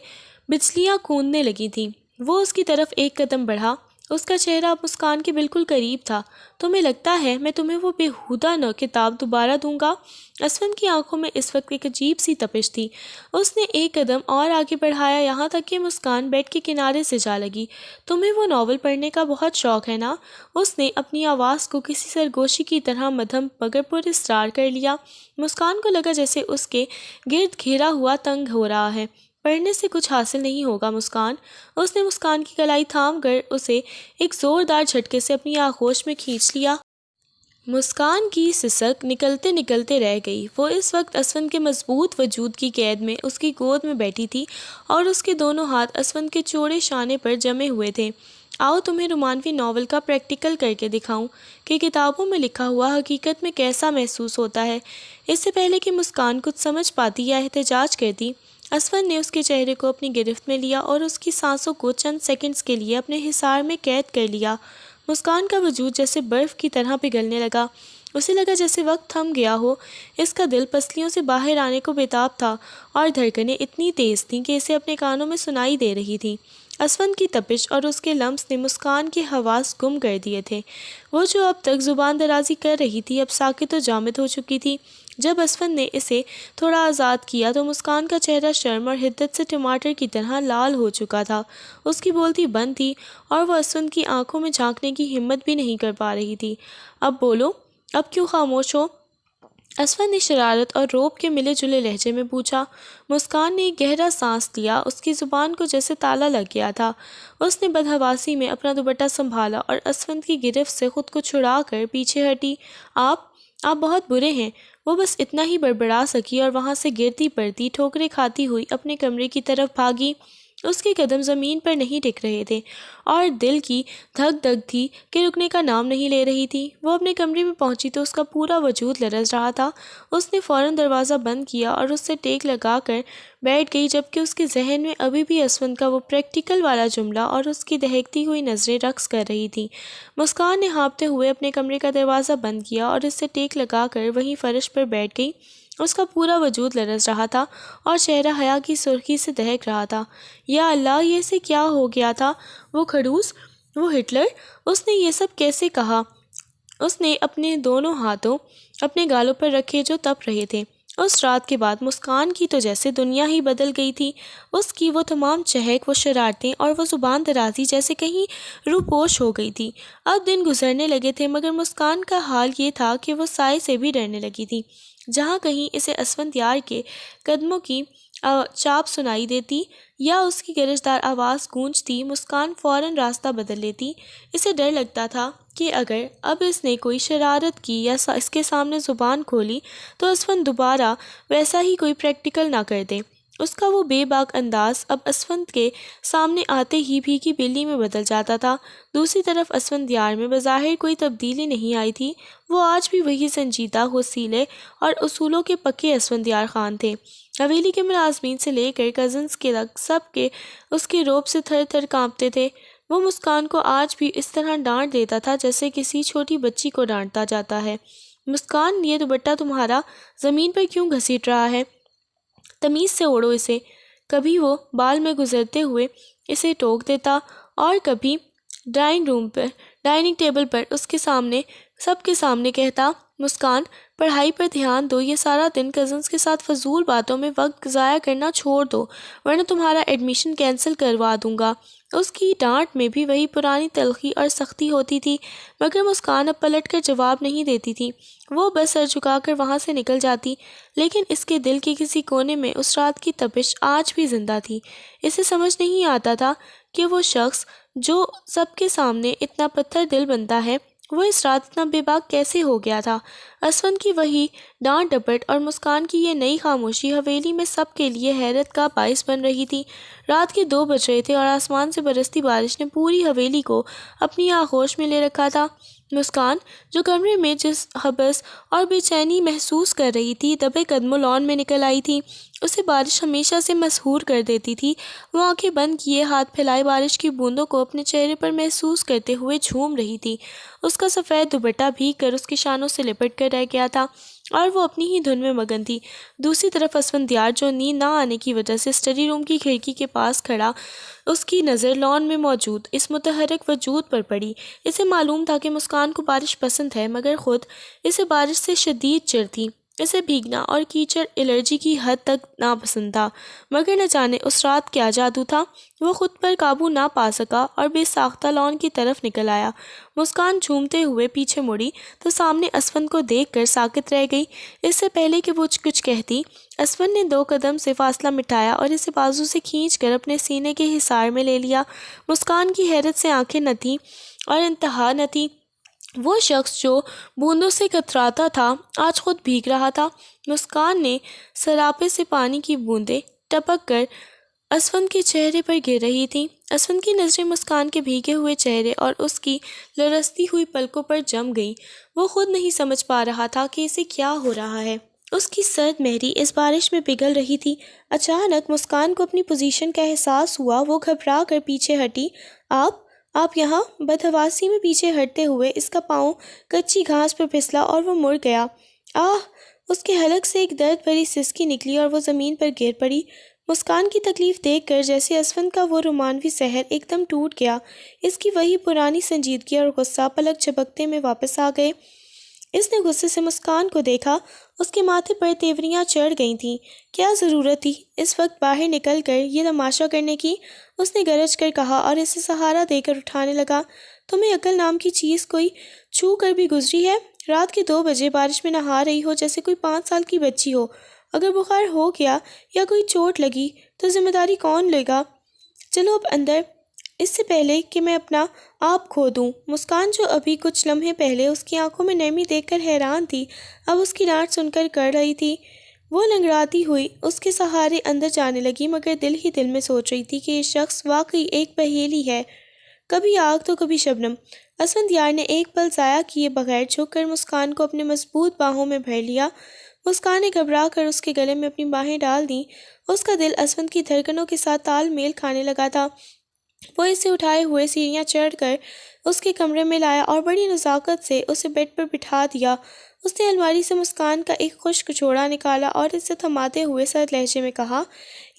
بجلیاں کوندنے لگی تھیں۔ وہ اس کی طرف ایک قدم بڑھا، اس کا چہرہ اب مسکان کے بالکل قریب تھا۔ تمہیں لگتا ہے میں تمہیں وہ بیہودہ کتاب دوبارہ دوں گا؟ اسفند کی آنکھوں میں اس وقت ایک عجیب سی تپش تھی۔ اس نے ایک قدم اور آگے بڑھایا، یہاں تک کہ مسکان بیڈ کے کنارے سے جا لگی۔ تمہیں وہ ناول پڑھنے کا بہت شوق ہے نا؟ اس نے اپنی آواز کو کسی سرگوشی کی طرح مدھم مگر پر اسرار کر لیا۔ مسکان کو لگا جیسے اس کے گرد گھیرا ہوا تنگ ہو رہا ہے۔ پڑھنے سے کچھ حاصل نہیں ہوگا مسکان۔ اس نے مسکان کی کلائی تھام کر اسے ایک زوردار جھٹکے سے اپنی آغوش میں کھینچ لیا۔ مسکان کی سسک نکلتے نکلتے رہ گئی۔ وہ اس وقت اسفند کے مضبوط وجود کی قید میں اس کی گود میں بیٹھی تھی اور اس کے دونوں ہاتھ اسفند کے چوڑے شانے پر جمے ہوئے تھے۔ آؤ تمہیں رومانوی ناول کا پریکٹیکل کر کے دکھاؤں کہ کتابوں میں لکھا ہوا حقیقت میں کیسا محسوس ہوتا ہے۔ اس سے پہلے کہ مسکان کچھ سمجھ پاتی یا احتجاج کرتی، اسفند نے اس کے چہرے کو اپنی گرفت میں لیا اور اس کی سانسوں کو چند سیکنڈز کے لیے اپنے حصار میں قید کر لیا۔ مسکان کا وجود جیسے برف کی طرح پگھلنے لگا۔ اسے لگا جیسے وقت تھم گیا ہو۔ اس کا دل پسلیوں سے باہر آنے کو بےتاب تھا اور دھڑکنیں اتنی تیز تھیں کہ اسے اپنے کانوں میں سنائی دے رہی تھیں۔ اسفند کی تپش اور اس کے لمس نے مسکان کے حواس گم کر دیے تھے۔ وہ جو اب تک زبان درازی کر رہی تھی اب ساکت و جامد ہو چکی تھی۔ جب اسفند نے اسے تھوڑا آزاد کیا تو مسکان کا چہرہ شرم اور حدت سے ٹماٹر کی طرح لال ہو چکا تھا۔ اس کی بولتی بند تھی اور وہ اسفند کی آنکھوں میں جھانکنے کی ہمت بھی نہیں کر پا رہی تھی۔ اب بولو، اب کیوں خاموش ہو؟ اسفند نے شرارت اور روب کے ملے جلے لہجے میں پوچھا۔ مسکان نے ایک گہرا سانس لیا، اس کی زبان کو جیسے تالا لگ گیا تھا۔ اس نے بدحواسی میں اپنا دوپٹہ سنبھالا اور اسفند کی گرفت سے خود کو چھڑا کر پیچھے ہٹی۔ آپ بہت برے ہیں۔ وہ بس اتنا ہی بڑبڑا سکی اور وہاں سے گرتی پڑتی ٹھوکریں کھاتی ہوئی اپنے کمرے کی طرف بھاگی۔ اس کے قدم زمین پر نہیں ٹک رہے تھے اور دل کی دھک دھک تھی کہ رکنے کا نام نہیں لے رہی تھی۔ وہ اپنے کمرے میں پہنچی تو اس کا پورا وجود لرز رہا تھا۔ اس نے فوراً دروازہ بند کیا اور اس سے ٹیک لگا کر بیٹھ گئی، جبکہ اس کے ذہن میں ابھی بھی اسفند کا وہ پریکٹیکل والا جملہ اور اس کی دہکتی ہوئی نظریں رقص کر رہی تھیں۔ مسکان نے ہانپتے ہوئے اپنے کمرے کا دروازہ بند کیا اور اس سے ٹیک لگا کر وہیں فرش پر بیٹھ گئی۔ اس کا پورا وجود لرز رہا تھا اور چہرہ حیا کی سرخی سے دہک رہا تھا۔ یا اللہ، یہ اسے کیا ہو گیا تھا؟ وہ کھڑوس، وہ ہٹلر، اس نے یہ سب کیسے کہا؟ اس نے اپنے دونوں ہاتھوں اپنے گالوں پر رکھے جو تپ رہے تھے۔ اس رات کے بعد مسکان کی تو جیسے دنیا ہی بدل گئی تھی۔ اس کی وہ تمام چہک، وہ شرارتیں اور وہ زبان درازی جیسے کہیں روپوش ہو گئی تھی۔ اب دن گزرنے لگے تھے مگر مسکان کا حال یہ تھا کہ وہ سائے سے بھی ڈرنے لگی تھی۔ جہاں کہیں اسے اسفند یار کے قدموں کی چاپ سنائی دیتی یا اس کی گرجدار آواز گونجتی، مسکان فوراً راستہ بدل لیتی۔ اسے ڈر لگتا تھا کہ اگر اب اس نے کوئی شرارت کی یا اس کے سامنے زبان کھولی تو اسفند دوبارہ ویسا ہی کوئی پریکٹیکل نہ کر دے۔ اس کا وہ بے باک انداز اب اسفند کے سامنے آتے ہی بھیگی بلی میں بدل جاتا تھا۔ دوسری طرف اسفند یار میں بظاہر کوئی تبدیلی نہیں آئی تھی۔ وہ آج بھی وہی سنجیدہ، حوصلے اور اصولوں کے پکے اسفند یار خان تھے۔ حویلی کے ملازمین سے لے کر کزنز کے تک سب کے اس کے روب سے تھر تھر کانپتے تھے۔ وہ مسکان کو آج بھی اس طرح ڈانٹ دیتا تھا جیسے کسی چھوٹی بچی کو ڈانٹتا جاتا ہے۔ مسکان، یہ دوپٹہ تمہارا زمین پر کیوں گھسیٹ رہا ہے؟ تمیز سے اوڑھو اسے۔ کبھی وہ بال میں گزرتے ہوئے اسے ٹوک دیتا اور کبھی ڈائننگ ٹیبل پر اس کے سامنے سب کے سامنے کہتا، مسکان، پڑھائی پر دھیان دو، یہ سارا دن کزنز کے ساتھ فضول باتوں میں وقت ضائع کرنا چھوڑ دو ورنہ تمہارا ایڈمیشن کینسل کروا دوں گا۔ اس کی ڈانٹ میں بھی وہی پرانی تلخی اور سختی ہوتی تھی مگر مسکان اب پلٹ کر جواب نہیں دیتی تھی۔ وہ بس سر جھکا کر وہاں سے نکل جاتی، لیکن اس کے دل کے کسی کونے میں اس رات کی تپش آج بھی زندہ تھی۔ اسے سمجھ نہیں آتا تھا کہ وہ شخص جو سب کے سامنے اتنا پتھر دل بنتا ہے، وہ اس رات اتنا بے باک کیسے ہو گیا تھا؟ اسفند کی وہی ڈانٹ ڈپٹ اور مسکان کی یہ نئی خاموشی حویلی میں سب کے لیے حیرت کا باعث بن رہی تھی۔ رات کے 2 بج رہے تھے اور آسمان سے برستی بارش نے پوری حویلی کو اپنی آغوش میں لے رکھا تھا۔ مسکان جو کمرے میں جس حبس اور بے چینی محسوس کر رہی تھی دبے قدموں لان میں نکل آئی تھی۔ اسے بارش ہمیشہ سے مسحور کر دیتی تھی۔ وہ آنکھیں بند کیے ہاتھ پھیلائے بارش کی بوندوں کو اپنے چہرے پر محسوس کرتے ہوئے جھوم رہی تھی۔ اس کا سفید دوپٹہ بھیگ کر اس کی شانوں سے لپٹ کر رہ گیا تھا اور وہ اپنی ہی دھن میں مگن تھی۔ دوسری طرف اسفندیار جو نیند نہ آنے کی وجہ سے اسٹڈی روم کی کھڑکی کے پاس کھڑا، اس کی نظر لان میں موجود اس متحرک وجود پر پڑی۔ اسے معلوم تھا کہ مسکان کو بارش پسند ہے، مگر خود اسے بارش سے شدید چڑ تھی۔ اسے بھیگنا اور کیچڑ الرجی کی حد تک ناپسند تھا، مگر نہ جانے اس رات کیا جادو تھا، وہ خود پر قابو نہ پا سکا اور بے ساختہ لان کی طرف نکل آیا۔ مسکان جھومتے ہوئے پیچھے مڑی تو سامنے اسفند کو دیکھ کر ساکت رہ گئی۔ اس سے پہلے کہ وہ کچھ کہتی، اسفند نے 2 قدم سے فاصلہ مٹایا اور اسے بازو سے کھینچ کر اپنے سینے کے حصار میں لے لیا۔ مسکان کی حیرت سے آنکھیں نہ تھیں اور انتہا نہ تھی۔ وہ شخص جو بوندوں سے کتراتا تھا آج خود بھیگ رہا تھا۔ مسکان نے سراپے سے پانی کی بوندیں ٹپک کر اسفند کے چہرے پر گر رہی تھیں۔ اسفند کی نظریں مسکان کے بھیگے ہوئے چہرے اور اس کی لرزتی ہوئی پلکوں پر جم گئیں۔ وہ خود نہیں سمجھ پا رہا تھا کہ اسے کیا ہو رہا ہے۔ اس کی سرد مہری اس بارش میں پگھل رہی تھی۔ اچانک مسکان کو اپنی پوزیشن کا احساس ہوا۔ وہ گھبرا کر پیچھے ہٹی۔ آپ یہاں؟ بدحواسی میں پیچھے ہٹتے ہوئے اس کا پاؤں کچی گھاس پر پھسلا اور وہ مڑ گیا۔ آہ! اس کے حلق سے ایک درد بھری سسکی نکلی اور وہ زمین پر گر پڑی۔ مسکان کی تکلیف دیکھ کر جیسے اسفند کا وہ رومانوی سحر ایک دم ٹوٹ گیا۔ اس کی وہی پرانی سنجیدگی اور غصہ پلک جھپکتے میں واپس آ گئے۔ اس نے غصے سے مسکان کو دیکھا۔ اس کے ماتھے پر تیوریاں چڑھ گئی تھیں۔ کیا ضرورت تھی اس وقت باہر نکل کر یہ تماشا کرنے کی؟ اس نے گرج کر کہا اور اسے سہارا دے کر اٹھانے لگا۔ تمہیں عقل نام کی چیز کوئی چھو کر بھی گزری ہے؟ رات کے 2 بجے بارش میں نہا رہی ہو جیسے کوئی 5 سال کی بچی ہو۔ اگر بخار ہو گیا یا کوئی چوٹ لگی تو ذمہ داری کون لے گا؟ چلو اب اندر، اس سے پہلے کہ میں اپنا آپ کھو دوں۔ مسکان جو ابھی کچھ لمحے پہلے اس کی آنکھوں میں نرمی دیکھ کر حیران تھی، اب اس کی ڈانٹ سن کر کر رہی تھی۔ وہ لنگڑاتی ہوئی اس کے سہارے اندر جانے لگی، مگر دل ہی دل میں سوچ رہی تھی کہ یہ شخص واقعی ایک پہیلی ہے، کبھی آگ تو کبھی شبنم۔ اسفندیار نے ایک پل ضائع کیے بغیر جھک کر مسکان کو اپنے مضبوط باہوں میں بھر لیا۔ مسکان نے گھبرا کر اس کے گلے میں اپنی باہیں ڈال دیں۔ اس کا دل اسفند کی دھڑکنوں کے ساتھ تال میل کھانے لگا تھا۔ وہ اسے اٹھائے ہوئے سیڑھیاں چڑھ کر اس کے کمرے میں لایا اور بڑی نزاکت سے اسے بیڈ پر بٹھا دیا۔ اس نے الماری سے مسکان کا ایک خشک جوڑا نکالا اور اسے تھماتے ہوئے سرد لہجے میں کہا،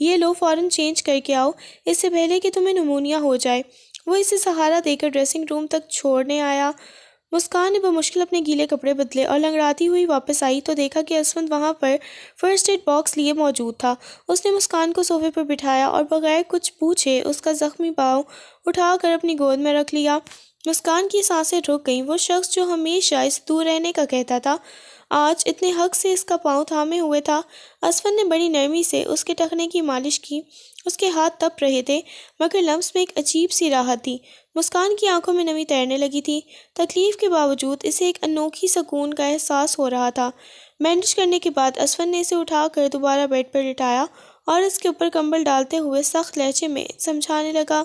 یہ لو، فوراً چینج کر کے آؤ، اس سے پہلے کہ تمہیں نمونیا ہو جائے۔ وہ اسے سہارا دے کر ڈریسنگ روم تک چھوڑنے آیا۔ مسکان نے بمشکل اپنے گیلے کپڑے بدلے اور لنگڑاتی ہوئی واپس آئی تو دیکھا کہ اسفند وہاں پر فرسٹ ایڈ باکس لیے موجود تھا۔ اس نے مسکان کو صوفے پر بٹھایا اور بغیر کچھ پوچھے اس کا زخمی پاؤں اٹھا کر اپنی گود میں رکھ لیا۔ مسکان کی سانسیں رک گئیں۔ وہ شخص جو ہمیشہ اسے دور رہنے کا کہتا تھا، آج اتنے حق سے اس کا پاؤں تھامے ہوئے تھا۔ اسفند نے بڑی نرمی سے اس کے ٹخنے کی مالش کی۔ اس کے ہاتھ تپ رہے تھے، مگر لمس میں ایک عجیب سی راحت تھی۔ مسکان کی آنکھوں میں نمی تیرنے لگی تھی۔ تکلیف کے باوجود اسے ایک انوکھی سکون کا احساس ہو رہا تھا۔ بینڈیج کرنے کے بعد اسفند نے اسے اٹھا کر دوبارہ بیڈ پر لٹایا اور اس کے اوپر کمبل ڈالتے ہوئے سخت لہجے میں سمجھانے لگا،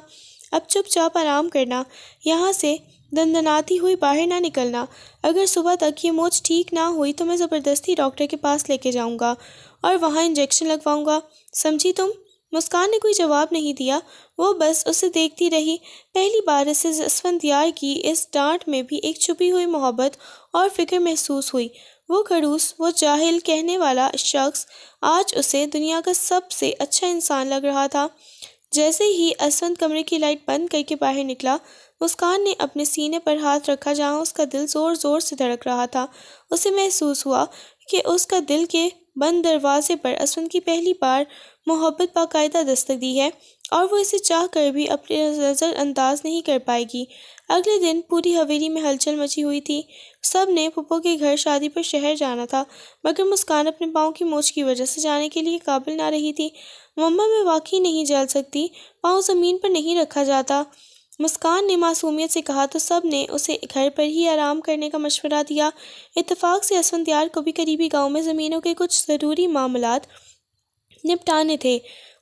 اب چپ چاپ آرام کرنا، یہاں سے دندناتی ہوئی باہر نہ نکلنا۔ اگر صبح تک یہ موچ ٹھیک نہ ہوئی تو میں زبردستی ڈاکٹر کے پاس لے کے جاؤں گا اور وہاں انجیکشن لگواؤں گا، سمجھی تم؟ مسکان نے کوئی جواب نہیں دیا۔ وہ بس اسے دیکھتی رہی۔ پہلی بار اسے اسفندیار کی اس ڈانٹ میں بھی ایک چھپی ہوئی محبت اور فکر محسوس ہوئی۔ وہ کھڑوس، وہ جاہل کہنے والا شخص آج اسے دنیا کا سب سے اچھا انسان لگ رہا تھا۔ جیسے ہی اسفند کمرے کی لائٹ بند کر کے باہر نکلا، مسکان نے اپنے سینے پر ہاتھ رکھا جہاں اس کا دل زور زور سے دھڑک رہا تھا۔ اسے محسوس ہوا کہ اس کا دل کے بند دروازے پر اسفند کی پہلی بار محبت باقاعدہ دستک دی ہے، اور وہ اسے چاہ کر بھی اپنے نظر انداز نہیں کر پائے گی۔ اگلے دن پوری حویلی میں ہلچل مچی ہوئی تھی۔ سب نے پھپھو کے گھر شادی پر شہر جانا تھا، مگر مسکان اپنے پاؤں کی موچ کی وجہ سے جانے کے لیے قابل نہ رہی تھی۔ مما میں واقعی نہیں جل سکتی، پاؤں زمین پر نہیں رکھا جاتا، مسکان نے معصومیت سے کہا تو سب نے اسے گھر پر ہی آرام کرنے کا مشورہ دیا۔ اتفاق سے اسفندیار کو بھی قریبی گاؤں میں زمینوں کے کچھ ضروری معاملات نپٹانے تھے۔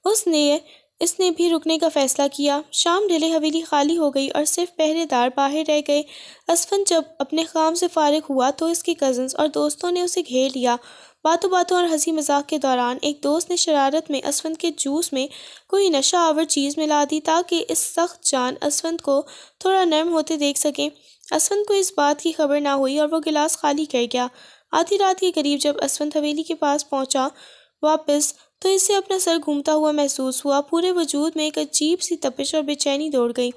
اس نے اس نے بھی رکنے کا فیصلہ کیا۔ شام ڈھلے حویلی خالی ہو گئی اور صرف پہرے دار باہر رہ گئے۔ اسفند جب اپنے کام سے فارغ ہوا تو اس کے کزنز اور دوستوں نے اسے گھیر لیا۔ باتوں باتوں اور ہنسی مذاق کے دوران ایک دوست نے شرارت میں اسفند کے جوس میں کوئی نشہ آور چیز ملا دی تاکہ اس سخت جان اسفند کو تھوڑا نرم ہوتے دیکھ سکیں۔ اسفند کو اس بات کی خبر نہ ہوئی اور وہ گلاس خالی کر گیا۔ آدھی رات کے قریب جب اسفند حویلی کے پاس پہنچا واپس تو اسے اپنا سر گھومتا ہوا محسوس ہوا۔ پورے وجود میں ایک عجیب سی تپش اور بے چینی دوڑ گئی۔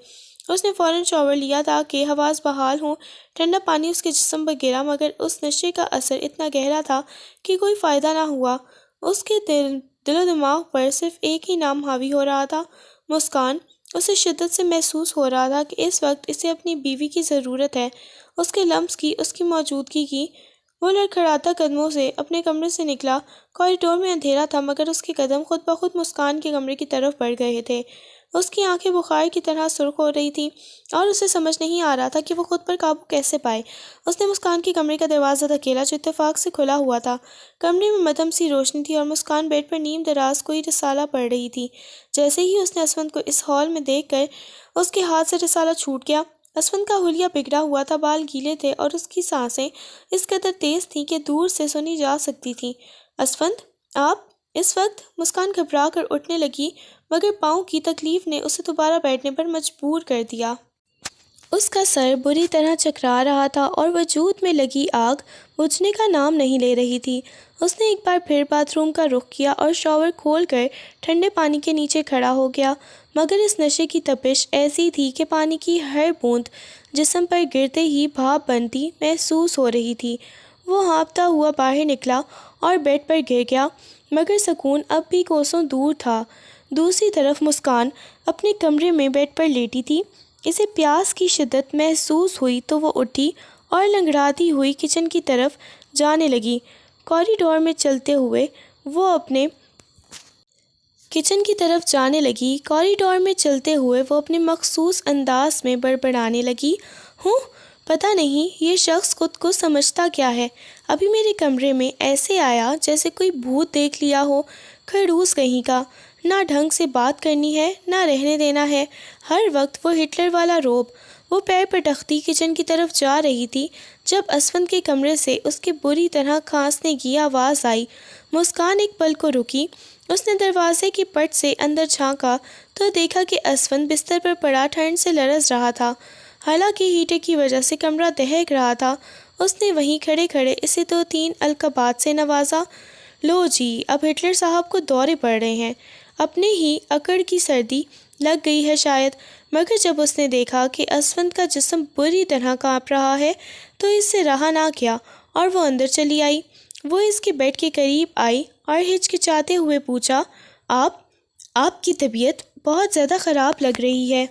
اس نے فوراً شاور لیا تاکہ حواس بحال ہوں۔ ٹھنڈا پانی اس کے جسم پر گرا مگر اس نشے کا اثر اتنا گہرا تھا کہ کوئی فائدہ نہ ہوا۔ اس کے دل و دماغ پر صرف ایک ہی نام حاوی ہو رہا تھا، مسکان۔ اسے شدت سے محسوس ہو رہا تھا کہ اس وقت اسے اپنی بیوی کی ضرورت ہے، اس کے لمس کی، اس کی موجودگی کی۔ وہ لڑکھڑاتا قدموں سے اپنے کمرے سے نکلا۔ کوریڈور میں اندھیرا تھا مگر اس کے قدم خود بخود مسکان کے کمرے کی طرف بڑھ گئے تھے۔ اس کی آنکھیں بخار کی طرح سرخ ہو رہی تھیں اور اسے سمجھ نہیں آ رہا تھا کہ وہ خود پر قابو کیسے پائے۔ اس نے مسکان کے کمرے کا دروازہ دھکیلا جو اتفاق سے کھلا ہوا تھا۔ کمرے میں مدھم سی روشنی تھی اور مسکان بیڈ پر نیم دراز کوئی رسالہ پڑھ رہی تھی۔ جیسے ہی اس نے اسفند کو اس حال میں دیکھ کر اس کے ہاتھ سے رسالہ چھوٹ گیا۔ اسفند کا حلیہ بگڑا ہوا تھا، بال گیلے تھے اور اس کی سانسیں اس قدر تیز تھیں کہ دور سے سنی جا سکتی تھیں۔ اسفند، آپ؟ اس وقت مسکان گھبرا کر اٹھنے لگی مگر پاؤں کی تکلیف نے اسے دوبارہ بیٹھنے پر مجبور کر دیا۔ اس کا سر بری طرح چکرا رہا تھا اور وجود میں لگی آگ بجھنے کا نام نہیں لے رہی تھی۔ اس نے ایک بار پھر باتھ روم کا رخ کیا اور شاور کھول کر ٹھنڈے پانی کے نیچے کھڑا ہو گیا مگر اس نشے کی تپش ایسی تھی کہ پانی کی ہر بوند جسم پر گرتے ہی بھاپ بنتی محسوس ہو رہی تھی۔ وہ ہانپتا ہوا باہر نکلا اور بیڈ پر گر گیا مگر سکون اب بھی کوسوں دور تھا۔ دوسری طرف مسکان اپنے کمرے میں بیڈ پر لیٹی تھی۔ اسے پیاس کی شدت محسوس ہوئی تو وہ اٹھی اور لنگڑاتی ہوئی کچن کی طرف جانے لگی۔ کوریڈور میں چلتے ہوئے وہ اپنے مخصوص انداز میں بڑبڑانے لگی، ہوں، پتہ نہیں یہ شخص خود کو سمجھتا کیا ہے، ابھی میرے کمرے میں ایسے آیا جیسے کوئی بھوت دیکھ لیا ہو، خڑوس کہیں کا، نہ ڈھنگ سے بات کرنی ہے نہ رہنے دینا ہے، ہر وقت وہ ہٹلر والا روب۔ وہ پیر پٹکتی کچن کی طرف جا رہی تھی جب اسفند کے کمرے سے اس کے بری طرح کھانسنے کی آواز آئی۔ مسکان ایک پل کو رکی۔ اس نے دروازے کی پٹ سے اندر جھانکا تو دیکھا کہ اسفند بستر پر پڑا ٹھنڈ سے لرز رہا تھا، حالانکہ ہیٹر کی وجہ سے کمرہ دہک رہا تھا۔ اس نے وہیں کھڑے کھڑے اسے 2-3 القابات سے نوازا، لو جی، اب ہٹلر صاحب کو دورے پڑ رہے ہیں، اپنے ہی اکڑ کی سردی لگ گئی ہے شاید۔ مگر جب اس نے دیکھا کہ اسفند کا جسم بری طرح کانپ رہا ہے تو اس سے رہا نہ گیا اور وہ اندر چلی آئی۔ وہ اس کے بیڈ کے قریب آئی اور ہچکچاتے ہوئے پوچھا، آپ کی طبیعت بہت زیادہ خراب لگ رہی ہے،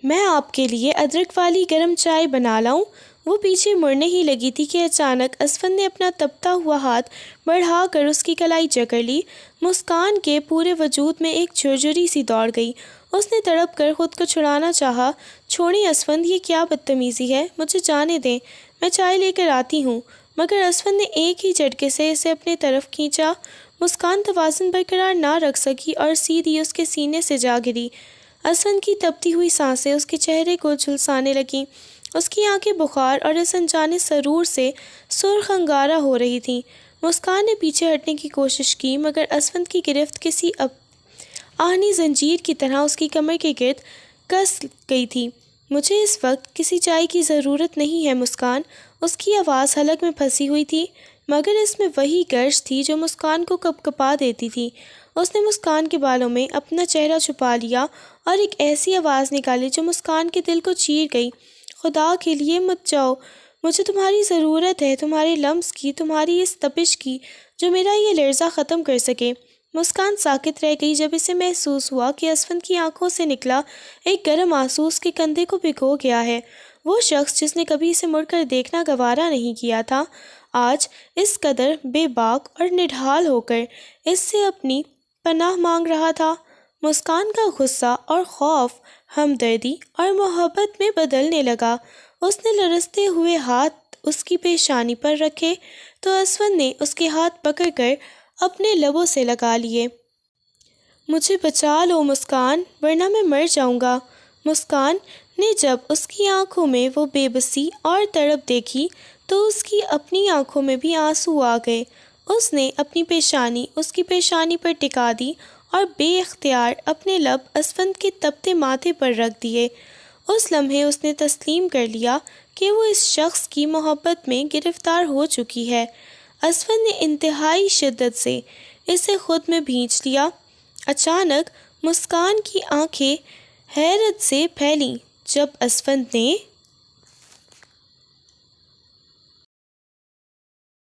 میں آپ کے لیے ادرک والی گرم چائے بنا لاؤں؟ وہ پیچھے مڑنے ہی لگی تھی کہ اچانک اسفند نے اپنا تپتا ہوا ہاتھ بڑھا کر اس کی کلائی جکڑ لی۔ مسکان کے پورے وجود میں ایک جھرجھری سی دوڑ گئی۔ اس نے تڑپ کر خود کو چھڑانا چاہا، چھوڑیں اسفند، یہ کیا بدتمیزی ہے، مجھے جانے دیں، میں چائے لے کر آتی ہوں۔ مگر اسفند نے ایک ہی جھٹکے سے اسے اپنے طرف کھینچا۔ مسکان توازن برقرار نہ رکھ سکی اور سیدھی اس کے سینے سے جا گری۔ اسفند کی تپتی ہوئی سانسیں اس کے چہرے کو جھلسانے لگیں۔ اس کی آنکھیں بخار اور اس انجانے سرور سے سرخ انگارہ ہو رہی تھیں۔ مسکان نے پیچھے ہٹنے کی کوشش کی مگر اسفند کی گرفت کسی آہنی زنجیر کی طرح اس کی کمر کے گرد کس گئی تھی۔ مجھے اس وقت کسی چائے کی ضرورت نہیں ہے مسکان۔ اس کی آواز حلق میں پھنسی ہوئی تھی مگر اس میں وہی گرج تھی جو مسکان کو کپکپا دیتی تھی۔ اس نے مسکان کے بالوں میں اپنا چہرہ چھپا لیا اور ایک ایسی آواز نکالی جو مسکان کے دل کو چیر گئی، خدا کے لیے مت جاؤ، مجھے تمہاری ضرورت ہے، تمہارے لمس کی، تمہاری اس تپش کی جو میرا یہ لرزہ ختم کر سکے۔ مسکان ساکت رہ گئی جب اسے محسوس ہوا کہ اسفند کی آنکھوں سے نکلا ایک گرم آنسو اس کے کندھے کو بھگو گیا ہے۔ وہ شخص جس نے کبھی اسے مڑ کر دیکھنا گوارا نہیں کیا تھا، آج اس قدر بے باک اور نڈھال ہو کر اس سے اپنی پناہ مانگ رہا تھا۔ مسکان کا غصہ اور خوف ہمدردی اور محبت میں بدلنے لگا۔ اس نے لرزتے ہوئے ہاتھ اس کی پیشانی پر رکھے تو اسفند نے اس کے ہاتھ پکڑ کر اپنے لبوں سے لگا لیے۔ مجھے بچا لو مسکان، ورنہ میں مر جاؤں گا۔ مسکان نے جب اس کی آنکھوں میں وہ بے بسی اور تڑپ دیکھی تو اس کی اپنی آنکھوں میں بھی آنسو آ گئے۔ اس نے اپنی پیشانی اس کی پیشانی پر ٹکا دی اور بے اختیار اپنے لب اسفند کے تپتے ماتھے پر رکھ دیے۔ اس لمحے اس نے تسلیم کر لیا کہ وہ اس شخص کی محبت میں گرفتار ہو چکی ہے۔ اسفند نے انتہائی شدت سے اسے خود میں بھینچ لیا۔ اچانک مسکان کی آنکھیں حیرت سے پھیلیں جب اسفند نے